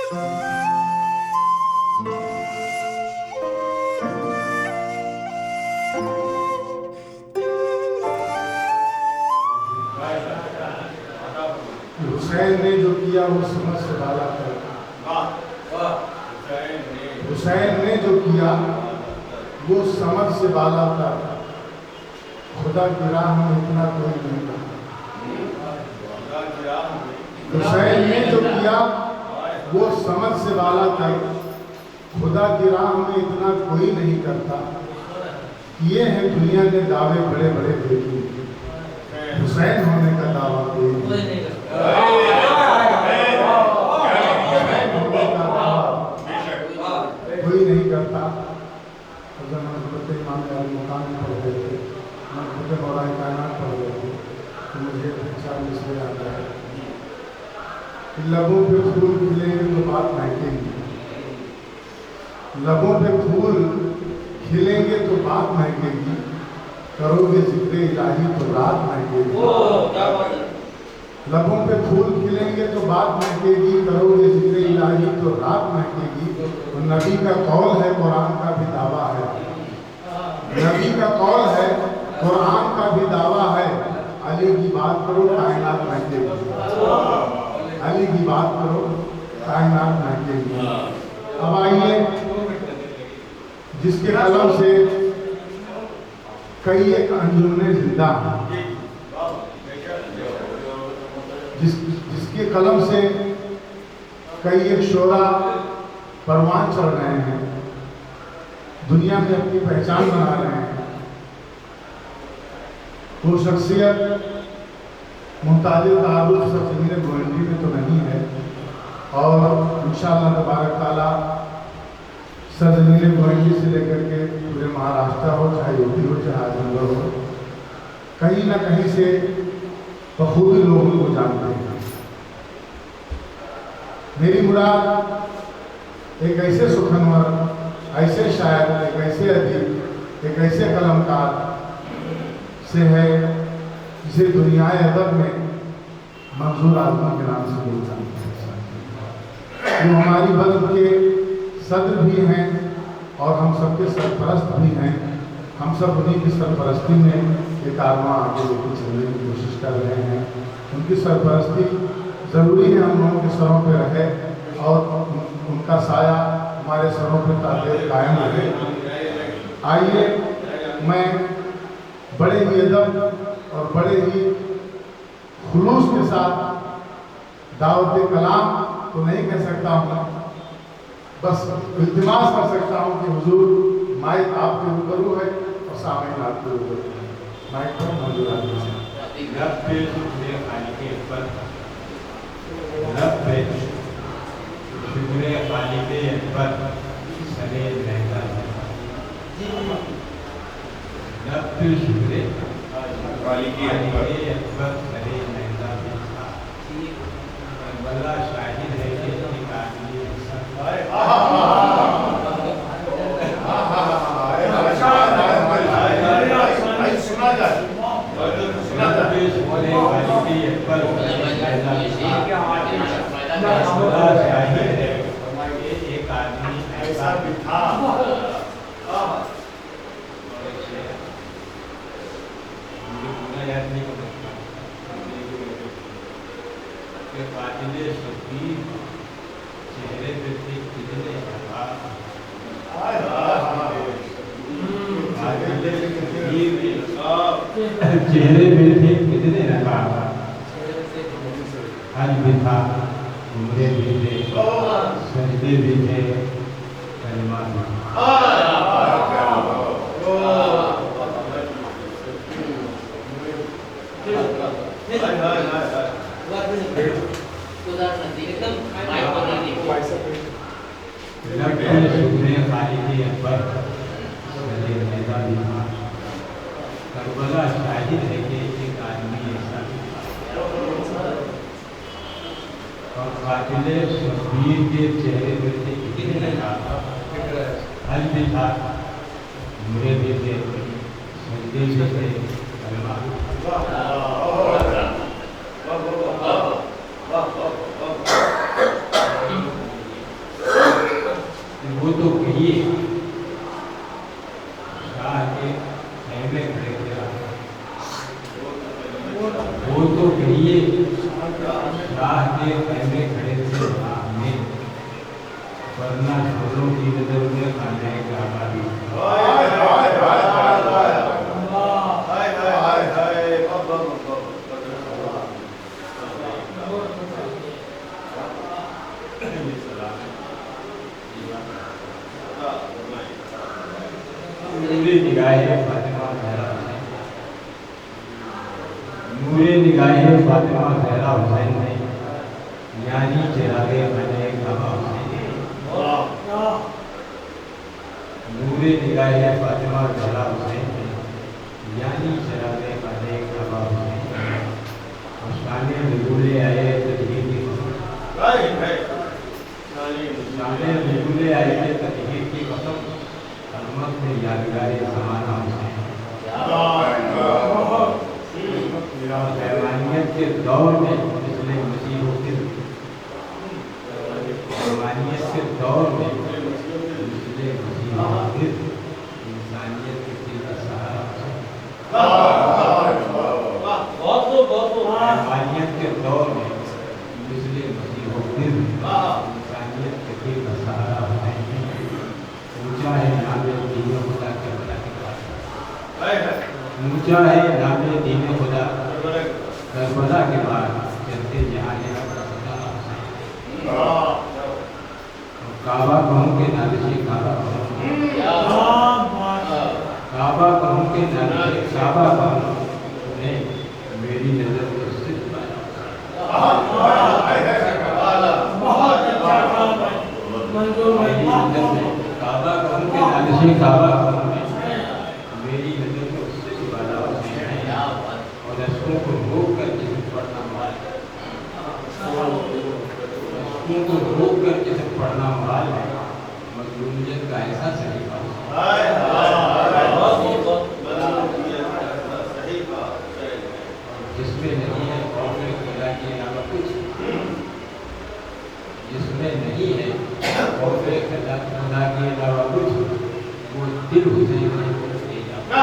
حسین نے جو کیا وہ سمجھ سے بالا تھا، حسین نے جو کیا وہ سمجھ سے بالا تھا، خدا کی راہ میں اتنا کوئی نہیں تھا۔ حسین نے جو کیا وہ سمجھ سے بالا تھا، خدا کی راہ میں اتنا کوئی نہیں کرتا۔ یہ ہے دنیا نے دعوے بڑے بڑے دیکھے، حسین ہونے کا دعویٰ کوئی نہیں کرتا۔ کوئی نہیں کرتا۔ حضرت حضرت امام علی مقام پڑھ رہے تھے، خود مولا کائنات پڑھ رہے تھے، تو مجھے اچھا مسئلہ آتا ہے کہ لبوں پہ پھول کھلیں گے تو بات مہکے گی، لبوں پہ پھول کھلیں گے تو بات مہکے گی، کرو گے ذکر الہی تو رات مہکے گی۔ لبوں پہ پھول کھلیں گے تو بات مہکے گی، کرو گے ذکر الہی تو رات مہکے گی۔ اور نبی کا قول ہے، قرآن کا بھی دعویٰ ہے، نبی کا قول ہے، قرآن کا بھی دعویٰ ہے، علی کی بات کرو کائنات مہکے گی، علی کی بات کرو کائنات مہکے گی۔ اب آئیے، جس کے قلم سے کئی ایک انجمنیں زندہ ہیں، جس کے قلم سے کئی ایک شعراء پروان چڑھ رہے ہیں، دنیا میں اپنی پہچان بنا رہے ہیں، وہ شخصیت محتاج تعارف سر زمین گوئنڈی میں تو نہیں ہے، اور انشاءاللہ تبارک تعالیٰ سر زمین گوئنڈی سے لے کر کے پورے مہاراشٹر ہو، چاہے یو پی ہو، چاہے آزم گڑھ ہو، کہیں نہ کہیں سے بخوبی لوگوں کو جانتے ہیں۔ میری مراد ایک ایسے سخنور، ایسے شاعر، ایک ایسے ادیب، ایک ایسے قلمکار سے ہے جسے دنیائے ادب میں منظور اعظم کے نام سے لوگ جانتے ہیں۔ وہ ہماری بلد کے صدر بھی ہیں اور ہم سب کے سرپرست بھی ہیں، ہم سب انہیں کی سرپرستی میں یہ کارواں آگے لے کے چلنے کی کوشش کر رہے ہیں۔ ان کی سرپرستی ضروری ہے ہم لوگوں کے سروں پہ رہے، اور ان کا سایہ ہمارے سروں پہ قائم رہے۔ آئیے، میں بڑے ہی ادب اور بڑے ہی خلوص کے ساتھ دعوت کلام تو نہیں کہہ سکتا ہوں، بس التماس کر سکتا ہوں کہ حضور مائک آپ کے روبرو ہے اور سامعین آپ کے روبرو ہے۔ مائک پر منظور آدمی سے رب پہ شکر خالق اکبر، رب پہ شکر خالق اکبر سرے رہتا ہے، رب پہ شکر خالق اکبر سرے رہتا ہے۔ بلا شاہد ہے کہ ایک آدمی سنا جائے ایک آدمی ایسا بھی تھا کہ قاتل شبیر چہرے پہ تھے کتنے چہرے پہ تھے کتنے رکھا، حج بھی تھا، عمرے بھی تھے، سجدے بھی تھے، کلمات بھی کربلا شاہد ہے کہ ایک آدمی ایسا اور قاتل شبیر کے چہرے پہ تھے کتنے لگا، حج بھی تھا، عمرے بھی تھے، سجدے بھی تھے، निगाहे फातिमा ज़हरा हुसैन, नूरे निगाहे फातिमा ज़हरा हुसैन ने यानी चिरागे बने काबा हुसैन, नूरे निगाहे फातिमा ज़हरा हुसैन ने यानी चिरागे बने काबा हुसैन, शाने बिगुले आए तजहीर की कसम, शाने बिगुले आए तजहीर की कसम, अलमत में यादगारे ज़माना हुसैन, हैवानियत के दौर में मिसले मसीह फिर, हैवानियत के दौर में मिसले मसीह फिर, इंसानियत के दिल का सहारा हुसैन, हैवानियत के दौर में मिसले मसीह फिर, इंसानियत के दिल का सहारा हुसैन, ऊंचा है नामे दीन खुदा के बला के पास, ऊंचा है नामे दीन खुदा करबला के बाद चलते जहां काबा कहूँ के नाले से काबा कहूँ, काबा कहूँ के नाले से काबा कहूँ, ने मेरी नजर को सिद्ध पाया, मेरी नजर में काबा कहूँ के नाले से काबा कहूँ, मेरी नजर को सिद्ध पाया, और रस्मों को रोक कर जिसे पढ़ना माल, रस्मों को रोक कर जिसे पढ़ना माल है, मजलूमियत का ऐसा सलीका, जिसमें नहीं है खौफ खुदा के अलावा कुछ, जिसमें नहीं है खौफ खुदा के अलावा कुछ, वो दिल हुसैन ने ले जाता,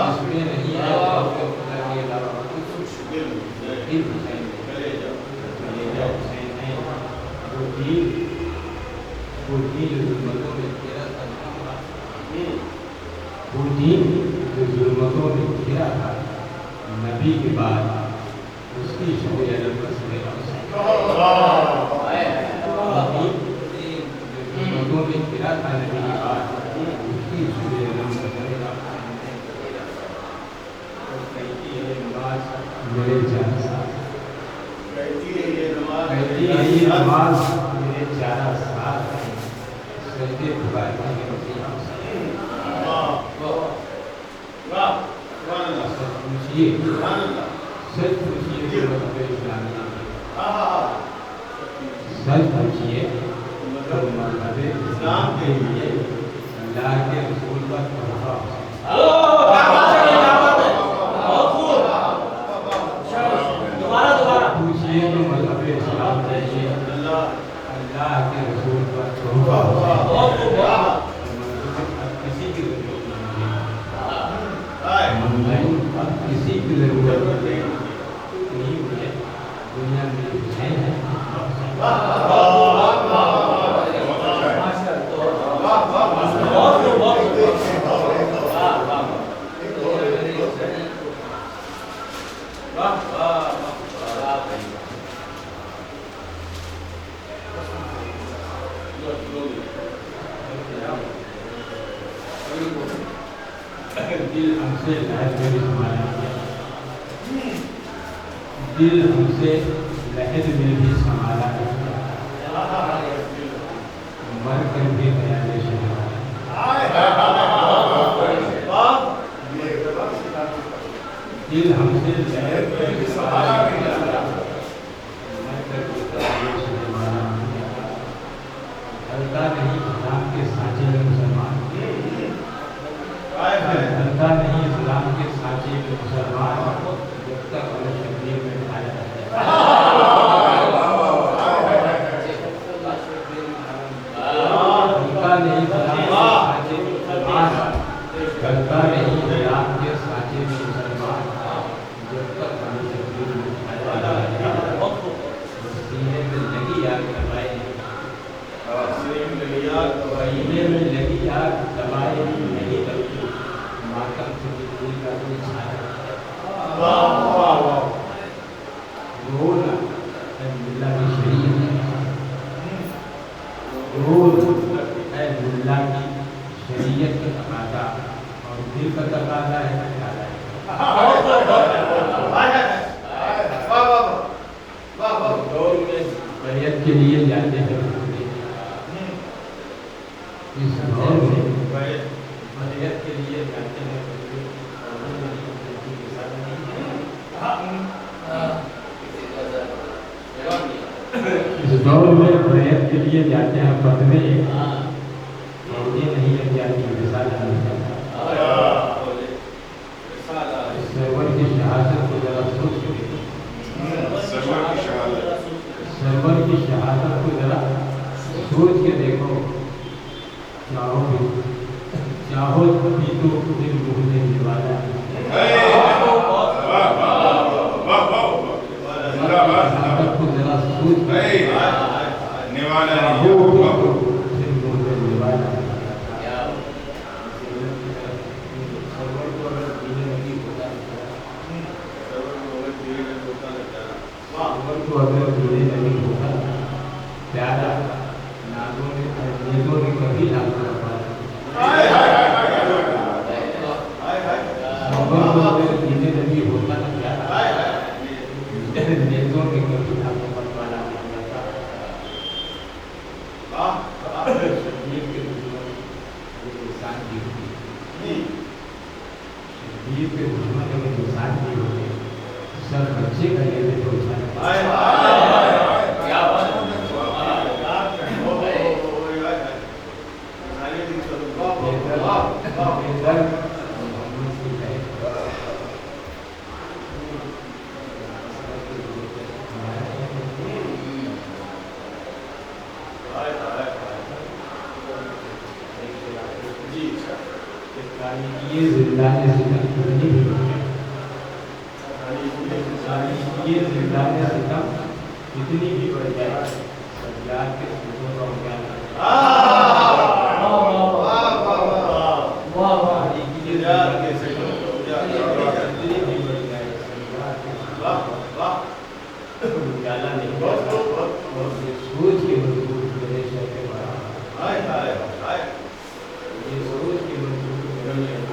जिसमें नहीं है खौफ खुदा के अलावा कुछ, दिल हुसैन ले जाता हुसैन है, वो दीन जो जुल्मतों में घिरा था, वो दीन जो जुल्मतों में घिरा था, नबी के बाद उसकी शोए अलम का सवेरा हुसैन, जुल्मतों में घिरा था नबी के बाद उसकी शोए अलम का सवेरा हुसैन, कहती है नमाज मेरे जान साथ, कहती है ये नमाज मेरे चारा साथ, सजदे पुकारते हैं मसीहा हुसैन, सच पूछिए जो मज़हब इस्लामिया में, सच पूछिए तो मज़हब इस्लाम के लिए अल्लाह के रसूल का तोहफा पूछिए तो मज़हब इस्लाम के लिए अल्लाह के रसूल का तोहफा, किसी की जरूरत नहीं, किसी की जरूरत नहीं है, दुनिया में हुसैन है, दिल हमसे लहर में भी संभाला गया, दिल हमसे लहर में भी संभाला गया, मर कर भी गया दिल हमसे लहर में भी संभाला गया, मर कर भी हल्का नहीं इस्लाम के सांचे में मुसलमान, हल्का नहीं इस्लाम के सांचे में मुसलमान, जब तक उन्हें शबीर में ढाया हल्का नहीं इस्लाम के सांचे में मुसलमान, हल्का नहीं इस्लाम के सांचे में मुसलमान, जब तक उन्हें शबीर में ढाया के लिए जाते हैं इस दौर में मदद के लिए जाते हैं इस दौर में मदद के लिए जाते हैं पतले ये नहीं लग जाती सरवर की शहादत को जरा सोच के देखो सरवर की शहादत को जरा सोच के देखो चाहो भी तो दिल मुझे निवाला शहादत को जरा सोच के चाहो दिल मुझे निवाला को अगर धीरे नहीं होता प्यारा नागों ने कभी लागू अगर धीरे नहीं होता ना प्यारा नेतों ने कभी लागू बनवाना नहीं शांति होती के दुश्मन अगर शांति होती सब बच्चे का ये देखो ये जिंदाने सितम कितनी भी ये जिंदाने सितम कितनी भी बढ़ जाए सरकार के सूत्रों का ज्ञान उजाला नहीं सोच के मजबूत प्रदेश के बाहर ये सोच के मजबूत